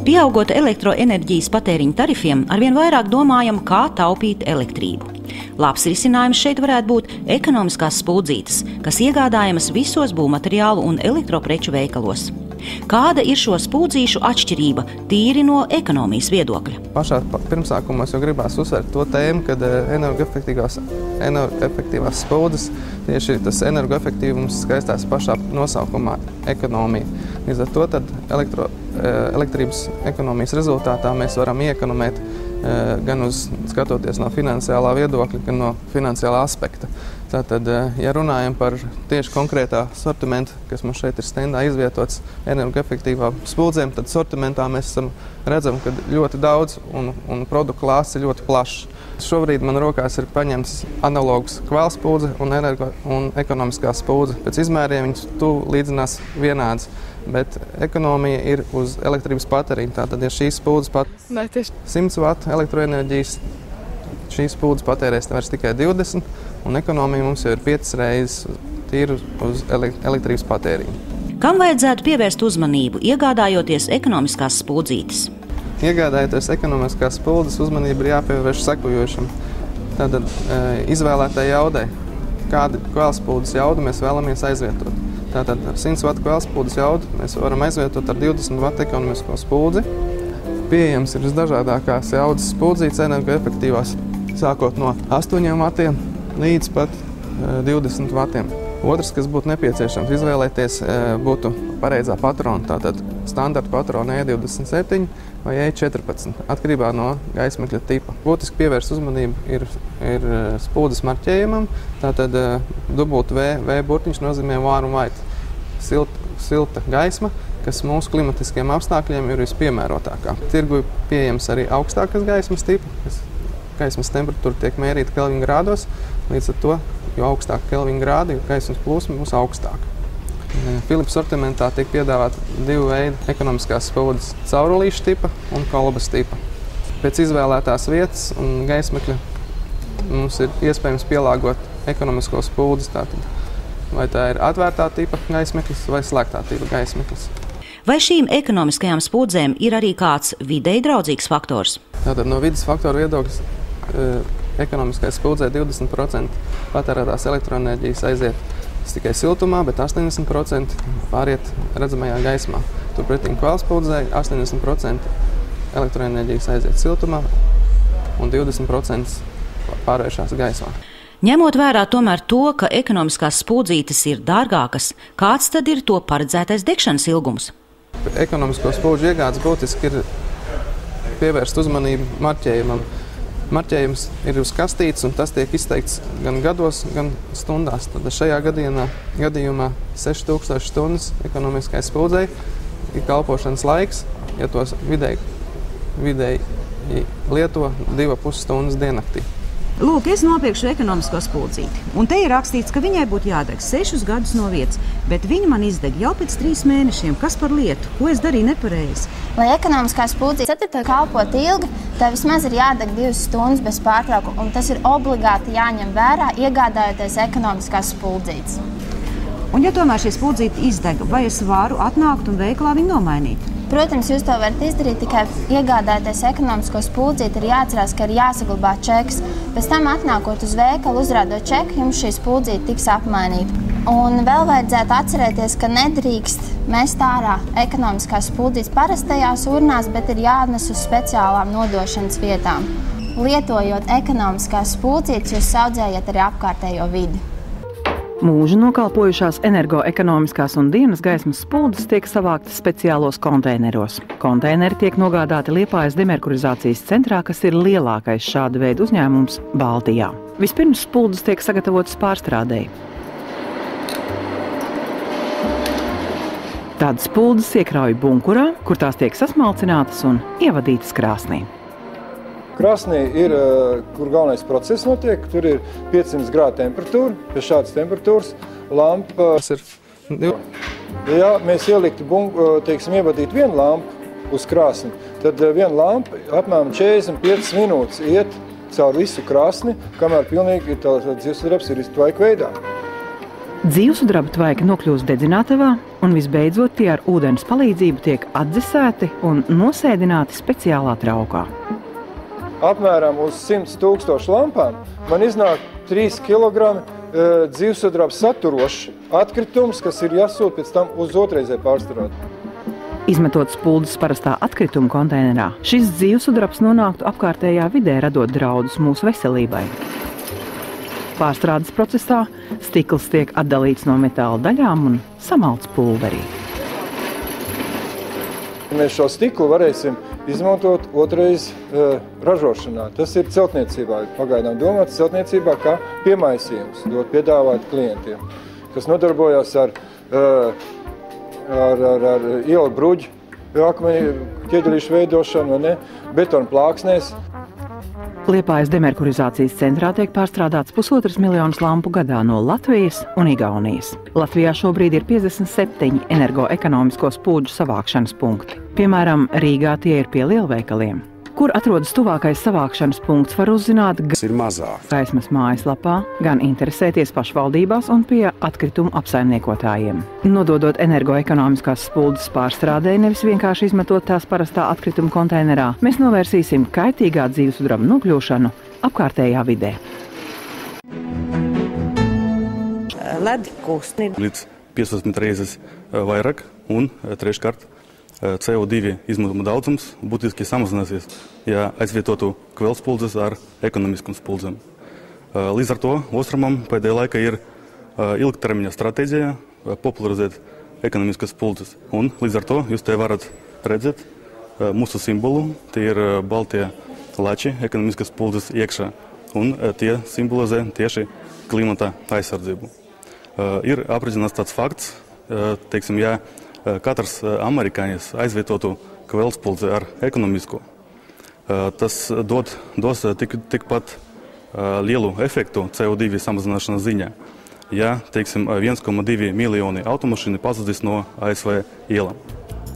Pieaugot elektroenerģijas patēriņa tarifiem, arvien vairāk domājam, kā taupīt elektrību. Labs risinājums šeit varētu būt ekonomiskās spuldzītes, kas iegādājamas visos būvmateriālu un elektropreču veikalos. Kāda ir šo spuldzīšu atšķirība tīri no ekonomijas viedokļa? Pašā pirmsākumos jau gribās uzsvērt to tēmu, kad energoefektīvās spuldzes, tieši tas energoefektīvums skaistās pašā nosaukumā ekonomija. Līdz ar to tad elektrības ekonomijas rezultātā mēs varam iekonomēt gan skatoties no finansiālā viedokļa, gan no finansiālā aspekta. Tātad, ja runājam par tieši konkrētā sortimentu, kas mums šeit ir stendā izvietots energoefektīvām spuldzēm, tad sortimentā mēs redzam, ka ļoti daudz un produktu klāsts ir ļoti plašs. Šobrīd man rokās ir paņemts analogs kvēlspuldzes un ekonomiskā spuldze. Pēc izmēriem viņas līdzinās vienādas, bet ekonomija ir uz elektrības patēriņa. Tātad, ja šīs spuldzes 100 vatu elektroenerģijas, šīs spuldzes patērēs vairs tikai 20, un ekonomija mums jau ir 5 reizes tīri uz elektrības patēriņu. Kam vajadzētu pievērst uzmanību, iegādājoties ekonomiskās spuldzītes? Iegādājoties ekonomiskās spuldzes, uzmanība ir jāpievērš sekojošam. Tātad izvēlētai jaudai, kādu kvēlspuldzes jaudu mēs vēlamies aizvietot. Tātad 100 vatu kvēlspuldzes jaudu mēs varam aizvietot ar 20 vatu ekonomisko spuldzi. Pieejams ir visdažādākās jaudas spuldzītes energoefektīvās, sākot no 8 vatiem līdz pat 20 vatiem. Otrs, kas būtu nepieciešams izvēlēties, būtu pareizā patrona, tātad standarta patrona E27 vai E14, atkarībā no gaismekļa tipa. Būtiski pievērst uzmanību ir spuldzes marķējumam, tātad W burtiņš nozīmē warm white, silta gaisma, kas mūsu klimatiskiem apstākļiem ir vispiemērotākā. Tirgu pieejams arī augstākas gaismas tipa, kas gaismas temperatūra tiek mērīta Kelvina grādos, līdz ar to, jo augstāk Kelvina grādi, jo gaismas plūsma būs augstāka. Philips sortimentā tiek piedāvāta 2 veidi ekonomiskās spuldzes – caurulīša tipa un kolbas tipa. Pēc izvēlētās vietas un gaismekļa mums ir iespējams pielāgot ekonomisko spuldzi, tātad vai tā ir atvērtā tipa gaismeklis vai slēgtā tipa gaismeklis. Vai šīm ekonomiskajām spuldzēm ir arī kāds videi draudzīgs faktors? Tātad no vides faktoru viedokļa ekonomiskai spuldzē 20% patērētās elektroenerģijas aiziet tikai siltumā, bet 80% pāriet redzamajā gaismā. Turpretī kvēlspuldzē 80% elektroenerģijas aiziet siltumā un 20% pārvēršās gaismā. Ņemot vērā tomēr to, ka ekonomiskās spuldzītes ir dārgākas, kāds tad ir to paredzētais degšanas ilgums? Ekonomisko spuldžu iegādes būtiski ir pievērst uzmanību marķējumam. Marķējums ir uz kastītes, un tas tiek izteikts gan gados, gan stundās. Tad šajā gadījumā 6000 stundas ekonomiskai spuldзei ir kalpošanas laiks, ja tos vidēji lieto 2,5 stundas diennaktī. Lūk, es nopirkšu ekonomisko spuldzīti, un te ir rakstīts, ka viņai būtu jādeg 6 gadus no vietas, bet viņa man izdeg jau pēc 3 mēnešiem. Kas par lietu? Ko es darīju nepareizi? Lai ekonomiskā spuldzīte kalpot ilgi, tā vismaz ir jādeg 2 stundas bez pārtraukuma, un tas ir obligāti jāņem vērā, iegādājoties ekonomiskās spuldzītes. Un ja tomēr šī spuldzīte izdeg, vai es varu atnākt un veikalā viņu nomainīt? Protams, jūs to varat izdarīt, tikai iegādājoties ekonomisko spuldzīti ir jāatcerās, ka ir jāsaglabā čeks. Pēc tam atnākot uz veikalu, uzrādot čeku, jums šī spuldzīte tiks apmainīta. Un vēl vajadzētu atcerēties, ka nedrīkst mest ārā ekonomiskās spuldzītes parastajās urnās, bet ir jāatnes uz speciālām nodošanas vietām. Lietojot ekonomiskās spuldzītes, jūs saudzējat arī apkārtējo vidi. Mūžu nokalpojušās energoekonomiskās un dienas gaismas spuldzes tiek savāktas speciālos konteineros. Konteineri tiek nogādāti Liepājas demerkurizācijas centrā, kas ir lielākais šāda veida uzņēmums Baltijā. Vispirms spuldzes tiek sagatavotas pārstrādēji. Tādas spuldzes iekrauj bunkurā, kur tās tiek sasmalcinātas un ievadītas krāsnī. Krāsnī ir, kur galvenais process notiek, tur ir 500 grādu temperatūra, pie šādas temperatūras lampa ir. Ja mēs ieliktu, ievadītu vienu lampu uz krāsni, tad viena lampa apmēram 45 minūtes iet caur visu krāsni, kamēr pilnīgi dzīvesudarbs ir tvaika veidā. Dzīvsudraba tvaiki nokļūst dedzinātavā, un visbeidzot tie ar ūdens palīdzību tiek atdzesēti un nosēdināti speciālā traukā. Apmēram uz 100 000 lampām man iznāk 3 kg dzīvsudraba saturošs atkritums, kas ir jāsūt pēc tam uz otrreizē pārstrādāt. Izmetot spuldus parastā atkrituma konteinerā, šis dzīvsudrabs nonāktu apkārtējā vidē, radot draudus mūsu veselībai. Pārstrādes procesā stikls tiek atdalīts no metāla daļām un samalts pulverī. Mēs šo stiklu varēsim izmantot otrreiz ražošanā. Tas ir celtniecībā, pagaidām domāts celtniecībā kā piemaisījums, dot piedāvāt klientiem, kas nodarbojās ar ielu bruģu akmeņu ķieģelīšu veidošanu, betonu plāksnēs. Liepājas demerkurizācijas centrā tiek pārstrādāts 1,5 miljonus lampu gadā no Latvijas un Igaunijas. Latvijā šobrīd ir 57 energoekonomisko spūdžu savākšanas punkti. Piemēram, Rīgā tie ir pie lielveikaliem. Kur atrodas tuvākais savākšanas punkts, var uzzināt gan Gaismas mājaslapā, gan interesēties pašvaldībās un pie atkritumu apsaimniekotājiem. Nododot energoekonomiskās spuldzes pārstrādē, nevis vienkārši izmetot tās parastā atkrituma konteinerā, mēs novērsīsim kaitīgā dzīvsudraba nokļūšanu apkārtējā vidē. Ledkustni līdz 15 reizes vairāk un treškārt CO2 izmetuma daudzums būtiski samazināsies, ja aizvietotu kvēlspuldzes ar ekonomiskum spuldzēm. Līdz ar to Ostramam pēdējā laika ir ilgtermiņa stratēģija popularizēt ekonomiskas spuldzes. Un līdz ar to jūs te varat redzēt mūsu simbolu, tie ir baltie lači ekonomiskas spuldzes iekšā, un tie simbolizē tieši klimata aizsardzību. Ir aprēķināts tāds fakts, teiksim, ja katrs amerikānis aizvietotu kvēlspuldzi ar ekonomisko, tas dos tikpat lielu efektu CO2 samazināšanas ziņā. Ja, teiksim, 1,2 miljoni automašīnu pazudīs no ASV ielām.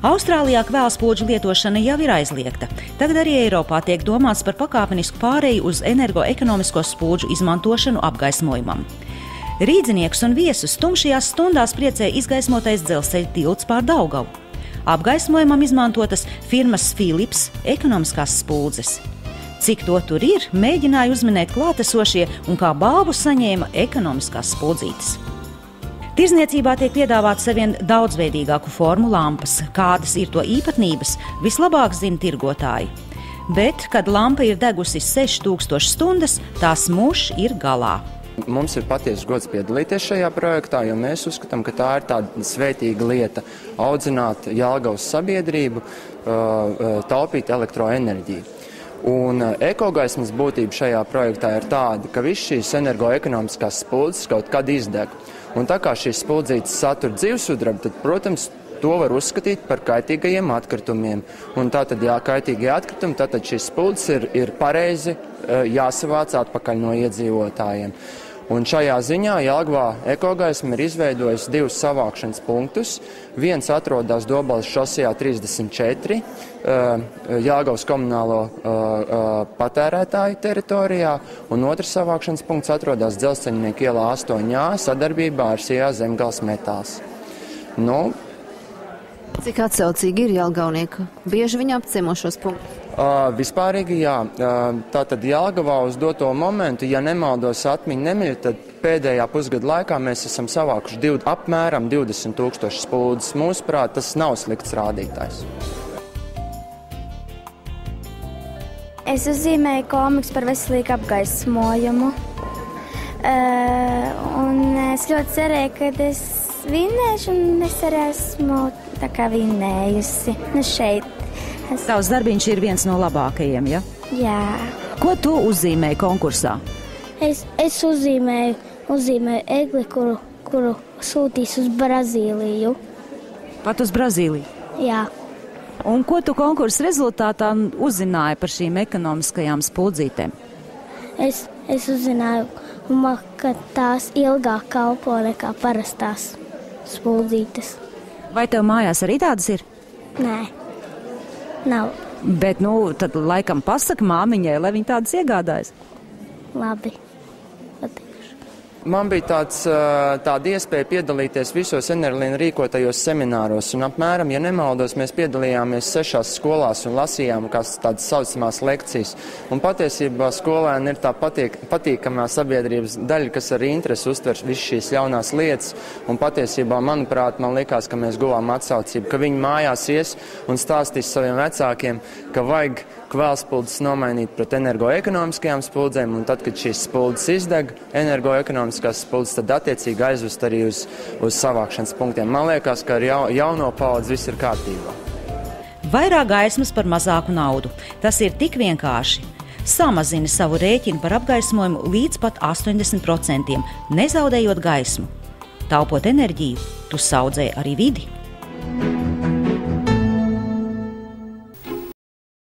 Austrālijā kvēlspūdžu lietošana jau ir aizliegta. Tagad arī Eiropā tiek domāts par pakāpenisku pāreju uz energoekonomisko spūdžu izmantošanu apgaismojumam. Rīdzinieks un viesus tumšajās stundās priecē izgaismotais dzelzceļa tilts pār Daugavu. Apgaismojumam izmantotas firmas Philips ekonomiskās spuldzes. Cik to tur ir, mēģināja uzminēt klātesošie un kā balvu saņēma ekonomiskās spuldzītes. Tirzniecībā tiek piedāvāts arvien daudzveidīgāku formu lampas. Kādas ir to īpatnības, vislabāk zina tirgotāji. Bet, kad lampa ir degusi 6000 stundas, tās mūžs ir galā. Mums ir patiesi gods piedalīties šajā projektā, jo mēs uzskatām, ka tā ir tāda svētīga lieta audzināt Jelgavas sabiedrību, taupīt elektroenerģiju. Un ekogaismas būtība šajā projektā ir tāda, ka viss šīs energoekonomiskās spuldzes kaut kad izdeg. Un tā kā šīs spuldzītes satur dzīvsudrabu, tad, protams, to var uzskatīt par kaitīgajiem atkritumiem. Un tātad, ja kaitīgie atkritumi, tad šīs spuldzes ir pareizi jāsavāc atpakaļ no iedzīvotājiem. Un šajā ziņā Jelgavā ekogaisma ir izveidojusi 2 savākšanas punktus. Viens atrodas Dobeles šosejā 34, Jelgavas komunālo patērētāju teritorijā, un otrs savākšanas punkts atrodas Dzelzceļnieku ielā 8A sadarbībā ar Sijā Zemgales metāls. Cik atsaucīgi ir jelgavnieki? Bieži viņi apciemo šos punktus? Vispārīgi jā. Tātad Jelgavā uz doto momentu, ja nemaldos atmiņu nemiļ, tad pēdējā pusgada laikā mēs esam savākuši apmēram 20 000 spuldzes. Mūsuprāt, tas nav slikts rādītājs. Es uzzīmēju komiks par veselīgu apgaismojumu. Un es ļoti cerēju, ka es vinnēšu, un es arī esmu tā kā vinnējusi. Šeit. Tavs darbiņš ir viens no labākajiem, ja? Jā. Ko tu uzzīmēji konkursā? Es uzzīmēju egli, kuru sūtīs uz Brazīliju. Pat uz Brazīliju? Jā. Un ko tu konkursa rezultātā uzzināji par šīm ekonomiskajām spuldzītēm? Es uzzināju, ka tās ilgāk kalpo nekā parastās spuldzītes. Vai tev mājās arī tādas ir? Nē. Nav. Bet, tad laikam pasaka māmiņai, lai viņa tādas iegādājas. Labi. Man bija tāda iespēja piedalīties visos Enerlīna rīkotajos semināros, un apmēram, ja nemaldos, mēs piedalījāmies 6 skolās un lasījām tādas saucamās lekcijas. Un patiesībā skolēni ir tā patīkamā sabiedrības daļa, kas ar interesi uztver visas šīs jaunās lietas, un patiesībā, manuprāt, man likās, ka mēs guvām atsaucību, ka viņi mājās ies un stāstīs saviem vecākiem, ka vajag kvēlspuldzes nomainīt pret energoekonomiskajām spuldzēm, un tad, kad šīs spuldzes izdeg, energoekonomiskās spuldzes, tad attiecīgi aizvest arī uz savākšanas punktiem. Man liekas, ka ar jauno paudzi viss ir kārtībā. Vairāk gaismas par mazāku naudu. Tas ir tik vienkārši. Samazini savu rēķinu par apgaismojumu līdz pat 80%, nezaudējot gaismu. Taupot enerģiju, tu saudzē arī vidi.